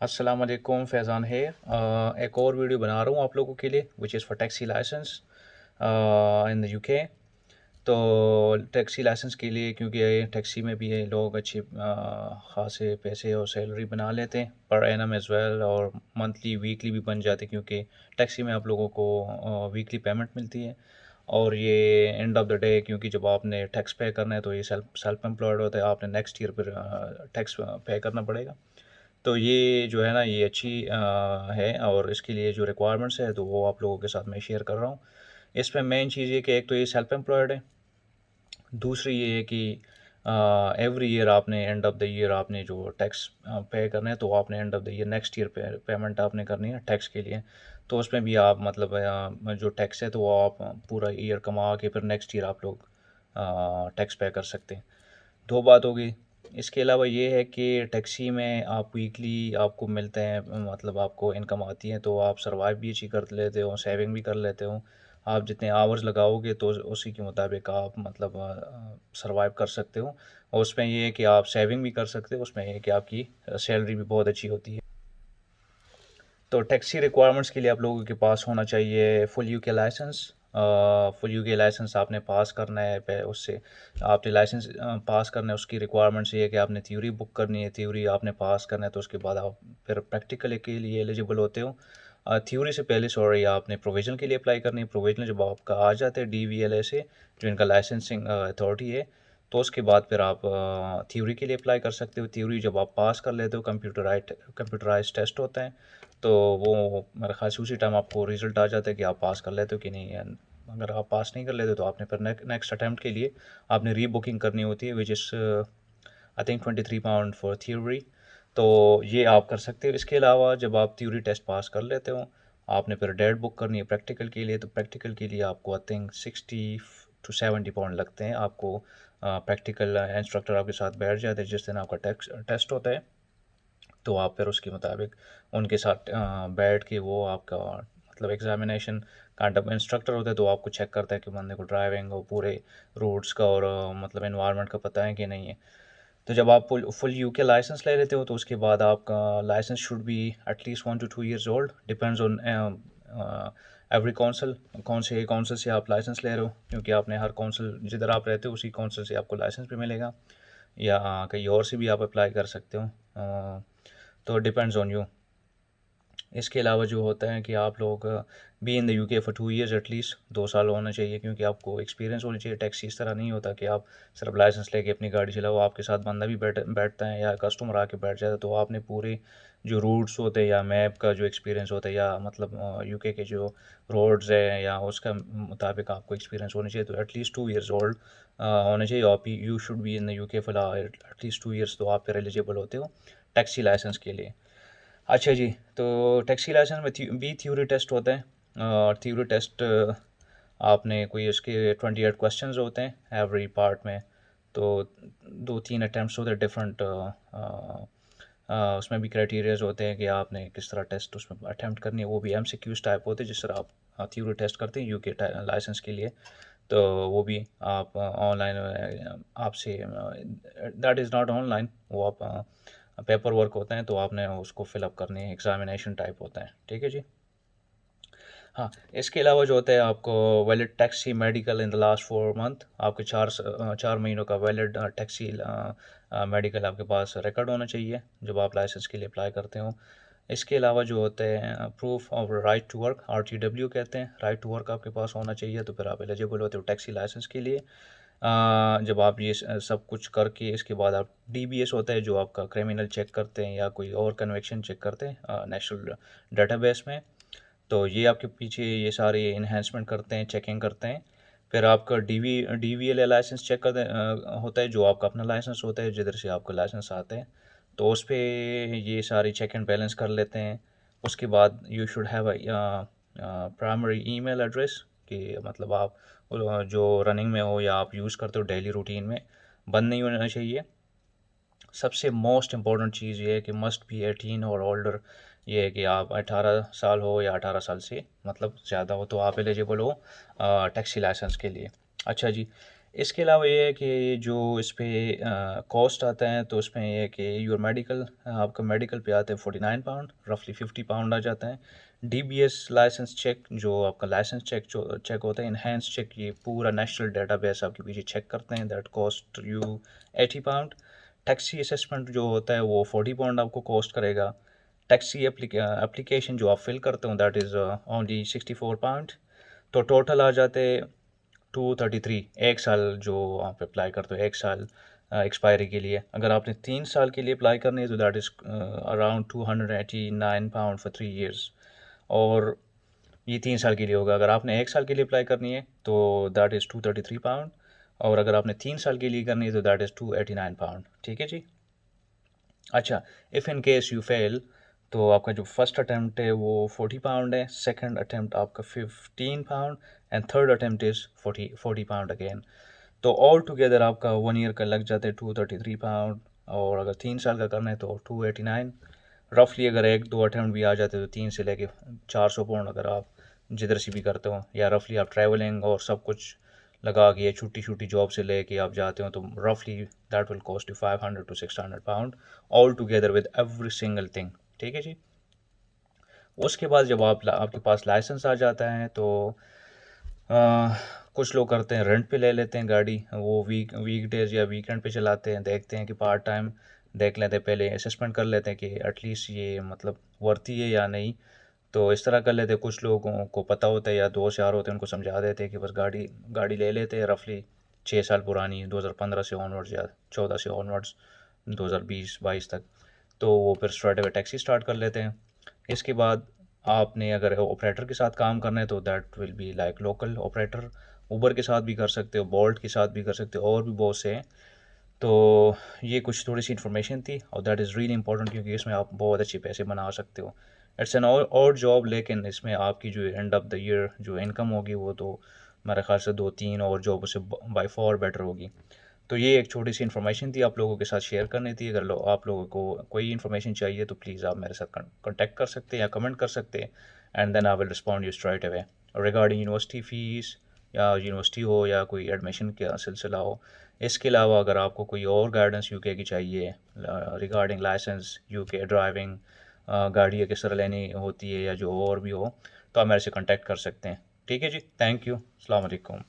अस्सलाम वालेकुम, फैज़ान है। एक और वीडियो बना रहा हूँ आप लोगों के लिए which is for taxi licence in the UK. तो टैक्सी लाइसेंस के लिए, क्योंकि ये टैक्सी में भी ये लोग अच्छे खासे पैसे और सैलरी बना लेते हैं पर एनम एज़ वेल, और मंथली वीकली भी बन जाते हैं, क्योंकि टैक्सी में आप लोगों को वीकली पेमेंट मिलती है। और ये एंड ऑफ द डे, क्योंकि जब आपने टैक्स पे करना है तो ये सेल्फ सेल्फ एम्प्लॉयड होता है, आपने नेक्स्ट ईयर पर टैक्स पे करना पड़ेगा। तो ये जो है ना, ये अच्छी है, और इसके लिए जो रिक्वायरमेंट्स है तो वो आप लोगों के साथ मैं शेयर कर रहा हूँ। इसमें मेन चीज़ ये कि एक तो ये सेल्फ एम्प्लॉयड है। दूसरी ये है कि एवरी ईयर आपने एंड ऑफ द ईयर आपने जो टैक्स पे करना है, तो आपने end of the year next year पे पेमेंट आपने करनी है टैक्स के लिए। तो उसमें भी आप मतलब जो टैक्स है तो वो आप पूरा ईयर कमा के फिर नेक्स्ट ईयर आप लोग टैक्स पे कर सकते हैं। दो बात होगी। इसके अलावा ये है कि टैक्सी में आप वीकली आपको मिलते हैं, मतलब आपको इनकम आती है, तो आप सर्वाइव भी अच्छी कर लेते हो, सेविंग भी कर लेते हो। आप जितने आवर्स लगाओगे तो उसी के मुताबिक आप मतलब सर्वाइव कर सकते हो। और उसमें ये है कि आप सेविंग भी कर सकते हो, उसमें ये है कि आपकी सैलरी भी बहुत अच्छी होती है। तो टैक्सी रिक्वायरमेंट्स के लिए आप लोगों के पास होना चाहिए full UK licence. Full UK licence आपने पास करना है, उससे आपने लाइसेंस पास करना है। उसकी रिक्वायरमेंट्स ये है कि आपने थ्योरी बुक करनी है, थ्योरी आपने पास करना है, तो उसके बाद आप फिर प्रैक्टिकल के लिए एलिजिबल होते हो। थ्योरी से पहले सॉरी आपने प्रोविजनल के लिए अप्लाई करनी है। प्रोविजनल जब आपका आ जाता है DVLA से, जो इनका लाइसेंसिंग अथॉरिटी है, तो उसके बाद फिर आप थ्योरी के लिए अप्लाई कर सकते हो। थ्योरी जब आप पास कर लेते हो, कंप्यूटराइज टेस्ट होता है, तो वो मेरे ख़्याल से उसी टाइम आपको रिज़ल्ट आ जाता है कि आप पास कर लेते हो कि नहीं। एंड अगर आप पास नहीं कर लेते तो आपने फिर नेक्स्ट अटेम्प्ट के लिए आपने रीबुकिंग करनी होती है, which is I think £23 for theory. तो ये आप कर सकते हो। इसके अलावा जब आप थ्योरी टेस्ट पास कर लेते हो, आपने फिर डेट बुक करनी है प्रैक्टिकल के लिए। तो प्रैक्टिकल के लिए आपको आई थिंक 60 to 70 पाउंड लगते हैं। आपको प्रैक्टिकल इंस्ट्रक्टर आपके साथ बैठ जाते हैं जिस दिन आपका टेस्ट होता है। तो आप फिर उसके मुताबिक उनके साथ बैठ के वो आपका मतलब एग्जामिनेशन काइंड ऑफ इंस्ट्रक्टर होता है, तो आपको चेक करता है कि बंदे को ड्राइविंग और पूरे रूट्स का और मतलब एनवायरनमेंट का पता है कि नहीं है। तो जब आप फुल फुल यूके लाइसेंस ले लेते हो, तो उसके बाद आपका licence should be at least 1 to 2 years old, depends on every council. कौन से से आप लाइसेंस ले रहे हो, क्योंकि आपने हर काउंसिल जिधर आप रहते हो उसी काउंसिल से आपको लाइसेंस भी मिलेगा, या कहीं और से भी आप अप्लाई कर सकते हो। तो डिपेंड्स ऑन यू। इसके अलावा जो होता है कि आप लोग be in the UK for 2 years at least, 2 साल होना चाहिए, क्योंकि आपको एक्सपीरियंस होनी चाहिए। टैक्सी इस तरह नहीं होता कि आप सिर्फ लाइसेंस लेके अपनी गाड़ी चलाओ, आपके साथ बंदा भी बैठता है या कस्टमर आके बैठ जाता है, तो आपने पूरे जो रूट्स होते हैं या मैप का जो एक्सपीरियंस होता है, या मतलब यूके के जो रोड्स है या उसका मुताबिक आपको एक्सपीरियंस होना चाहिए। तो एटलीस्ट 2 years ओल्ड होना चाहिए। आप you should be in the UK for at least 2 years, तो आप फिर एलिजिबल होते हो टैक्सी लाइसेंस के लिए। अच्छा जी। तो टैक्सी लाइसेंस में भी थ्योरी टेस्ट होता है, और थ्योरी टेस्ट आपने कोई उसके 28 क्वेश्चंस होते हैं एवरी पार्ट में। तो 2-3 अटैम्प्ट्स होते हैं डिफरेंट। उसमें भी क्राइटेरियाज होते हैं कि आपने किस तरह टेस्ट उसमें अटैम्प्ट करनी है। वो भी MCQs टाइप होते हैं जिस तरह आप थ्योरी टेस्ट करते हैं यूके लाइसेंस के लिए। तो वो भी आप ऑनलाइन आपसे दैट इज़ नॉट ऑनलाइन, वो आप पेपर वर्क होते हैं, तो आपने उसको फिलअप करनी है, एग्जामिनेशन टाइप होता है। ठीक है जी। हाँ, इसके अलावा जो होता है आपको valid taxi medical in the last 4 month, आपके 4 महीनों का वैलिड टैक्सी मेडिकल आपके पास रिकॉर्ड होना चाहिए जब आप लाइसेंस के लिए अप्लाई करते हो। इसके अलावा जो होते हैं proof of right to work, RTW कहते हैं, राइट टू वर्क आपके पास होना चाहिए, तो फिर आप एलिजिबल होते हो टैक्सी लाइसेंस के लिए। जब आप ये सब कुछ करके इसके बाद आप DBS होता है जो आपका क्रिमिनल चेक करते हैं या कोई और कन्विक्शन चेक करते हैं नेशनल डेटाबेस में। तो ये आपके पीछे ये सारे इन्हेंसमेंट करते हैं, चेकिंग करते हैं। फिर आपका DVLA लाइसेंस चेक करते होता है, जो आपका अपना लाइसेंस होता है जिधर से आपका लाइसेंस आता है। तो उस पे ये सारी चेक एंड बैलेंस कर लेते हैं। उसके बाद you should have primary email address, कि मतलब आप जो रनिंग में हो या आप यूज़ करते हो डेली रूटीन में, बंद नहीं होना चाहिए। सबसे मोस्ट इम्पॉर्टेंट चीज़ ये है कि मस्ट बी 18 और ओल्डर। ये है कि आप 18 साल हो या 18 साल से मतलब ज़्यादा हो, तो आप एलिजिबल हो टैक्सी लाइसेंस के लिए। अच्छा जी। इसके अलावा ये है कि जो इस पे कॉस्ट आता है, तो उसमें ये है कि योर मेडिकल, आपका मेडिकल पे आता है 49 पाउंड, रफली 50 पाउंड आ जाता है। डीबीएस लाइसेंस चेक, जो आपका लाइसेंस चेक जो चेक होता है, इन्हेंस चेक, ये पूरा नेशनल डेटाबेस आपके पीछे चेक करते हैं, that cost you 80 pound. Taxi assessment जो होता है वो 40 पाउंड आपको कॉस्ट करेगा। टैक्सी एप्लीकेशन जो आप फिल करते हो, दैट इज़ ओनली 64 पाउंड। तो टोटल आ जाते 233, एक साल जो आप अप्लाई करते हो, एक साल एक्सपायरी के लिए। अगर आपने 3 साल के लिए अप्लाई करनी है तो that is around 289 pound for 3 years. और ये 3 साल के लिए होगा। अगर आपने एक साल के लिए अप्लाई करनी है तो दैट इज़ 233 पाउंड, और अगर आपने 3 साल के लिए करनी है तो दैट इज़ 289 पाउंड। ठीक है जी। अच्छा, if in case you fail, तो आपका जो फर्स्ट अटैम्प्ट है वो 40 पाउंड है, सेकंड अटैम्प्ट आपका 15 pound, and third attempt is 40 pound again. तो ऑल टुगेदर आपका 1 ईयर का लग जाता है 233 पाउंड, और अगर 3 साल का करना है तो 289। रफली अगर एक दो अटैम्प्ट भी आ जाते तो 3 से लेके 400 पाउंड, अगर आप जिधर से भी करते हो, या रफली आप ट्रैवलिंग और सब कुछ लगा के, छोटी छोटी जॉब से लेके आप जाते हो, तो रफली that will cost you 500 to 600 pound all together with every single thing. ठीक है जी। उसके बाद जब आपके पास लाइसेंस आ जाता है, तो कुछ लोग करते हैं रेंट पे ले लेते हैं गाड़ी, वो वीकडेज या वीकेंड पे चलाते हैं, देखते हैं कि पार्ट टाइम देख लेते हैं, पहले असेसमेंट कर लेते हैं कि एटलीस्ट ये मतलब वर्ती है या नहीं। तो इस तरह कर लेते हैं। कुछ लोगों को पता होता है या दोस्त यार होते हैं, उनको समझा देते हैं कि बस गाड़ी गाड़ी ले लेते हैं, रफली 6 साल पुरानी, 2015 से ऑनवर्ड्स या 14 से ऑनवर्ड्स 2020-22 तक। तो वो फिर स्ट्रेट अवे टैक्सी स्टार्ट कर लेते हैं। इसके बाद आपने अगर ऑपरेटर के साथ काम करना है तो that will be like local operator, Uber के साथ भी कर सकते हो, बोल्ट के साथ भी कर सकते हो, और भी बहुत से हैं। तो ये कुछ थोड़ी सी इन्फॉर्मेशन थी, और दैट इज़ रियली इंपॉर्टेंट, क्योंकि इसमें आप बहुत अच्छे पैसे बना सकते हो। इट्स एन और जॉब, लेकिन इसमें आपकी जो एंड ऑफ द ईयर जो इनकम होगी वो तो मेरे ख्याल से 2-3 और जॉब से बाई फॉर बेटर होगी। तो ये एक छोटी सी इन्फॉर्मेशन थी, आप लोगों के साथ शेयर करनी थी। अगर आप लोगों को कोई इन्फॉर्मेशन चाहिए तो प्लीज़ आप मेरे साथ कॉन्टैक्ट कर सकते हैं या कमेंट कर सकते हैं, and then I will respond you straight away. Regarding university fees, या यूनिवर्सिटी हो या कोई एडमिशन का सिलसिला हो। इसके अलावा अगर आपको कोई और गाइडेंस यूके की चाहिए रिगार्डिंग लाइसेंस, यूके ड्राइविंग, गाड़ी किस तरह लेनी होती है, या जो और भी हो, तो आप मेरे से कॉन्टैक्ट कर सकते हैं। ठीक है जी, थैंक यू, अस्सलाम वालेकुम।